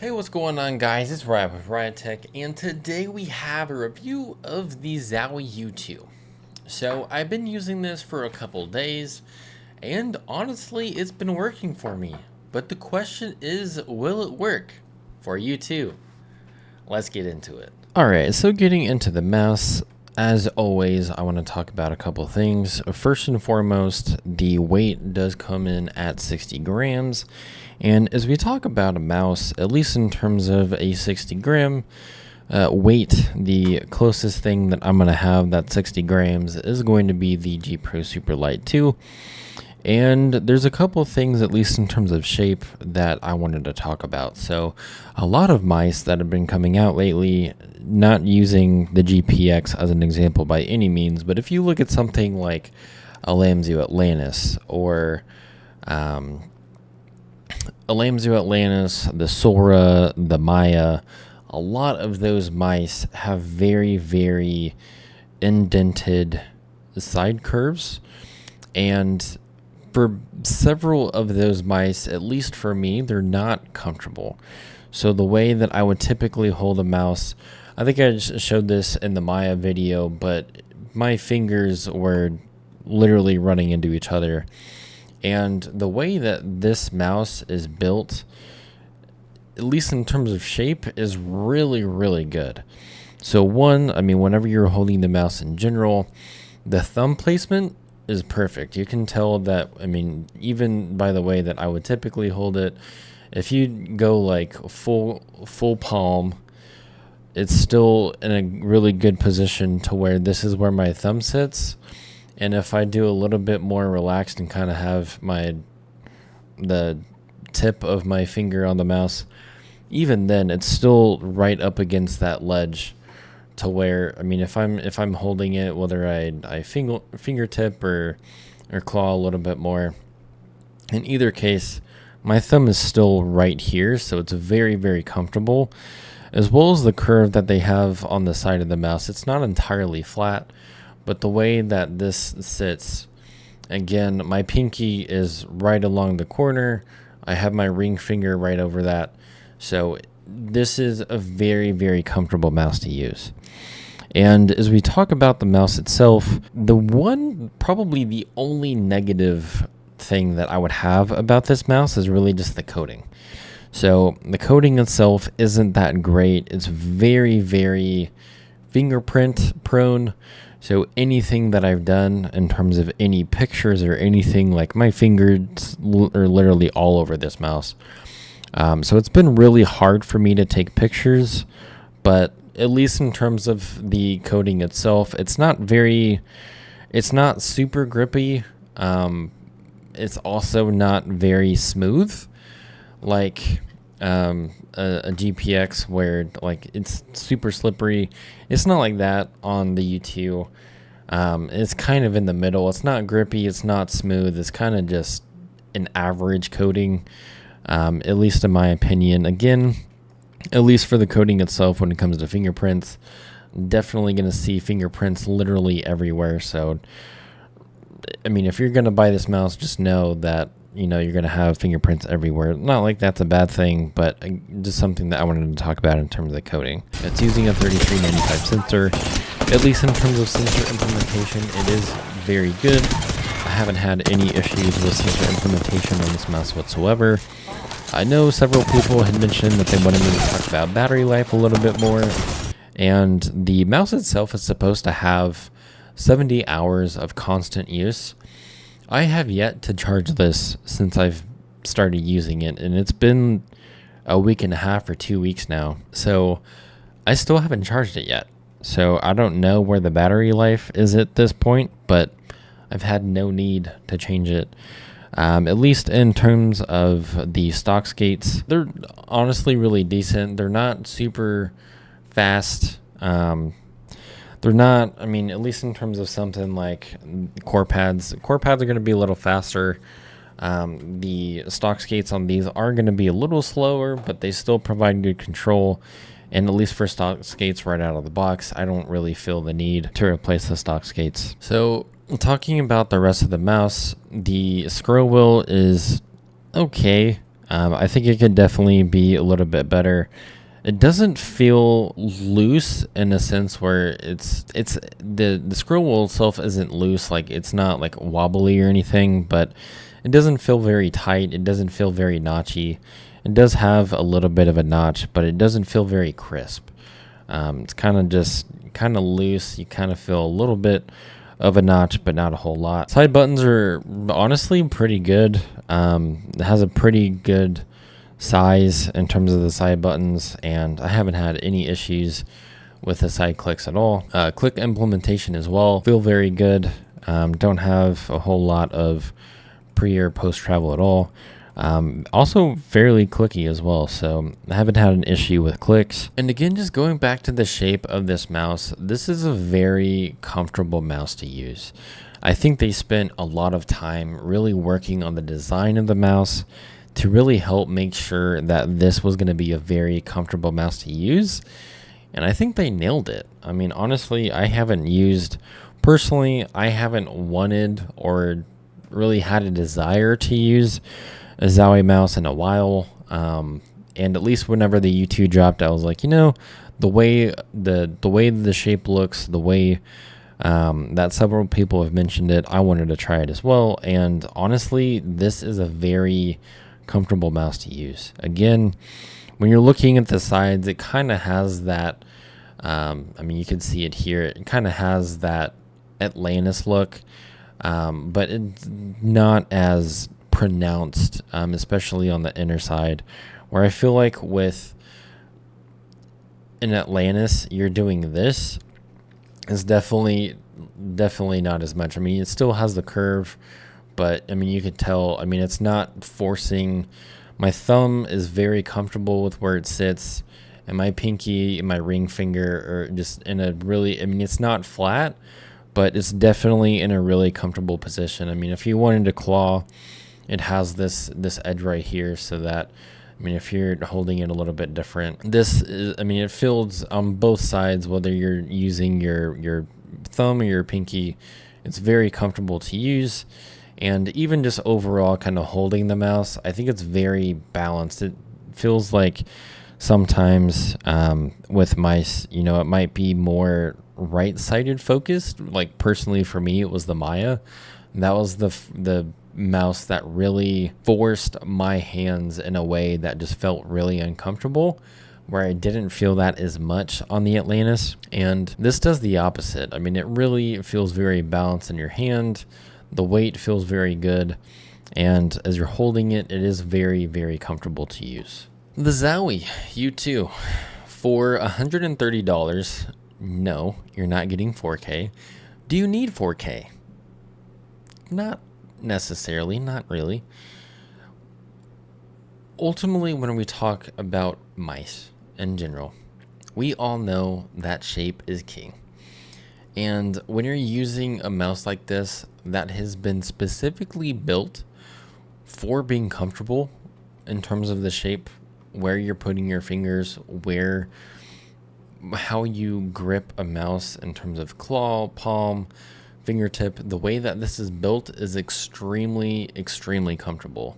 Hey, what's going on, guys? It's Riot with Riot Tech, and today we have a review of the Zowie U2. So, I've been using this for a couple days, and honestly, it's been working for me. But the question is, will it work for you too? Let's get into it. Alright, so getting into the mouse, as always, I want to talk about a couple things. First and foremost, the weight does come in at 60 grams. And as we talk about a mouse, at least in terms of a 60 gram weight, the closest thing that I'm going to have that 60 grams is going to be the G Pro Super Light 2. And there's a couple things, at least in terms of shape, that I wanted to talk about. So a lot of mice that have been coming out lately, not using the GPX as an example by any means, but if you look at something like a Lamzu Atlantis or the Sora, the Maya, a lot of those mice have very, very indented side curves. And for several of those mice, at least for me, they're not comfortable. So the way that I would typically hold a mouse, I think I just showed this in the Maya video, but my fingers were literally running into each other. And the way that this mouse is built, at least in terms of shape, is really, really good. So whenever you're holding the mouse in general, the thumb placement is perfect. You can tell that, even by the way that I would typically hold it, if you go like full palm, it's still in a really good position to where this is where my thumb sits. And if I do a little bit more relaxed and kind of have the tip of my finger on the mouse, even then it's still right up against that ledge to where, if I'm holding it, whether I fingertip or claw a little bit more, in either case, my thumb is still right here, so it's very, very comfortable. As well as the curve that they have on the side of the mouse, it's not entirely flat, but the way that this sits, again, my pinky is right along the corner. I have my ring finger right over that. So this is a very, very comfortable mouse to use. And as we talk about the mouse itself, probably the only negative thing that I would have about this mouse is really just the coating. So the coating itself isn't that great. It's very, very fingerprint prone. So anything that I've done in terms of any pictures or anything, like my fingers are literally all over this mouse. So it's been really hard for me to take pictures, but at least in terms of the coating itself, it's not super grippy. It's also not very smooth, like a GPX where like it's super slippery. It's not like that on the U2. It's kind of in the middle. It's not grippy. It's not smooth. It's kind of just an average coating, at least in my opinion. Again, at least for the coating itself, when it comes to fingerprints, definitely going to see fingerprints literally everywhere. So, if you're going to buy this mouse, just know that you're going to have fingerprints everywhere. Not like that's a bad thing, but just something that I wanted to talk about in terms of the coating. It's using a 3395 sensor. At least in terms of sensor implementation, it is very good. I haven't had any issues with sensor implementation on this mouse whatsoever. I know several people had mentioned that they wanted me to talk about battery life a little bit more. And the mouse itself is supposed to have 70 hours of constant use. I have yet to charge this since I've started using it, and it's been a week and a half or 2 weeks now. So I still haven't charged it yet. So I don't know where the battery life is at this point, but I've had no need to change it. At least in terms of the stock skates, they're honestly really decent. They're not super fast. They're not, at least in terms of something like core pads. Core pads are going to be a little faster. The stock skates on these are going to be a little slower, but they still provide good control. And at least for stock skates right out of the box, I don't really feel the need to replace the stock skates. So talking about the rest of the mouse, the scroll wheel is okay. I think it could definitely be a little bit better. It doesn't feel loose in a sense where it's the scroll wheel itself isn't loose, like it's not like wobbly or anything, but it doesn't feel very tight. It doesn't feel very notchy. It does have a little bit of a notch, but it doesn't feel very crisp. It's kind of loose. You kind of feel a little bit of a notch, but not a whole lot. Side buttons are honestly pretty good. It has a pretty good size in terms of the side buttons, and I haven't had any issues with the side clicks at all. Click implementation as well, feel very good. Don't have a whole lot of pre or post travel at all. Also fairly clicky as well, so I haven't had an issue with clicks. And again, just going back to the shape of this mouse, this is a very comfortable mouse to use. I think they spent a lot of time really working on the design of the mouse to really help make sure that this was going to be a very comfortable mouse to use. And I think they nailed it. I mean, honestly, I haven't wanted or really had a desire to use a Zowie mouse in a while. And at least whenever the U2 dropped, I was like, the way the shape looks, the way that several people have mentioned it, I wanted to try it as well. And honestly, this is a very comfortable mouse to use. Again, when you're looking at the sides, it kind of has that, you can see it here, it kind of has that Atlantis look, but it's not as pronounced, especially on the inner side, where I feel like with an Atlantis, you're doing this, is definitely not as much. I mean, it still has the curve, but you could tell, it's not forcing. My thumb is very comfortable with where it sits, and my pinky and my ring finger are just in a really, it's not flat, but it's definitely in a really comfortable position. If you wanted to claw, it has this edge right here, so that, if you're holding it a little bit different, this is, it feels on both sides, whether you're using your thumb or your pinky, it's very comfortable to use. And even just overall kind of holding the mouse, I think it's very balanced. It feels like sometimes with mice, it might be more right-sided focused. Like personally for me, it was the Maya. That was the mouse that really forced my hands in a way that just felt really uncomfortable, where I didn't feel that as much on the Atlantis. And this does the opposite. It really feels very balanced in your hand. The weight feels very good, and as you're holding it, it is very, very comfortable to use. The Zowie U2 for $130. No, you're not getting 4K. Do you need 4K? Not necessarily, not really. Ultimately, when we talk about mice in general, we all know that shape is king. And when you're using a mouse like this that has been specifically built for being comfortable in terms of the shape, where you're putting your fingers, how you grip a mouse in terms of claw, palm, fingertip, the way that this is built is extremely, extremely comfortable.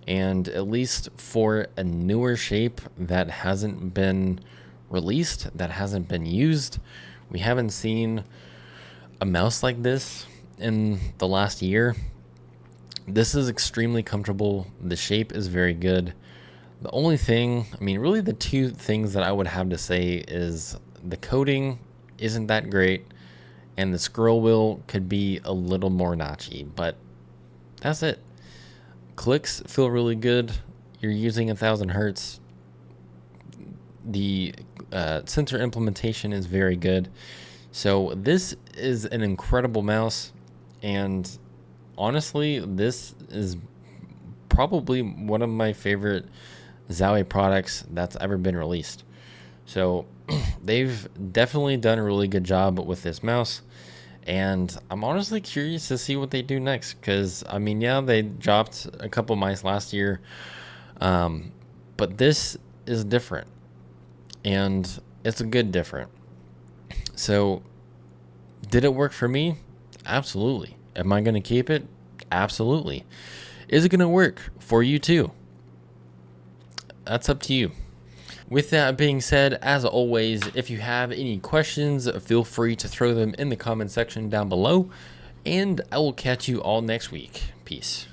And at least for a newer shape that hasn't been released, that hasn't been used, we haven't seen a mouse like this in the last year. This is extremely comfortable. The shape is very good. The only thing, really the two things that I would have to say is the coating isn't that great, and the scroll wheel could be a little more notchy, but that's it. Clicks feel really good. You're using 1000 hertz. The sensor implementation is very good. So this is an incredible mouse, and honestly, this is probably one of my favorite Zowie products that's ever been released. So they've definitely done a really good job with this mouse, and I'm honestly curious to see what they do next, because they dropped a couple mice last year, but this is different, and it's a good different. So did it work for me? Absolutely. Am I going to keep it? Absolutely. Is it going to work for you too? That's up to you. With that being said, as always, if you have any questions, feel free to throw them in the comment section down below, and I will catch you all next week. Peace.